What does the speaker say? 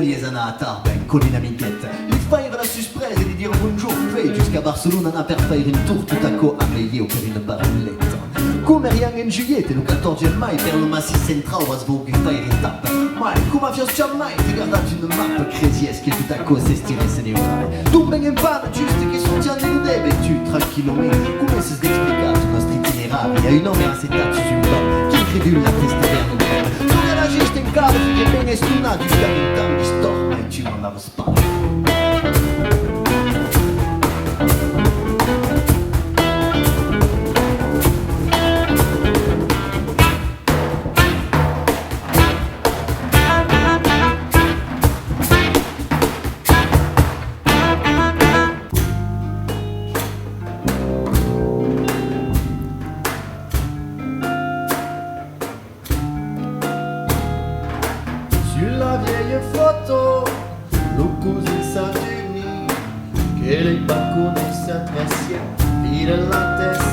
volies anar a Tarbes con una miqueta. Li faire la suspresa e di dire bonjour fait jusqu'à Barcelona anar per faire un tour tout a co amelieu per una baralletta. Come rien en juillet e lo 14 de mai per lo massif central vas vogui faire etapa. Ma come avios jamais ti guardat una mappa cresiesca e tout a co s'estiresse ne urai. Tu ben en panne giusto che sostiene il debe tu tranquillamente come se d'explicar il nostro itinerario. E un uomo era settato su un banco che incredibile la testa verno bene. Tu reagiste in caso che ben estunato già in tanto di storma e tu non avevi spazio. Sulla vieille photo, locaux in SATURNIN, che le balconi s'attrezzano, vira la testa.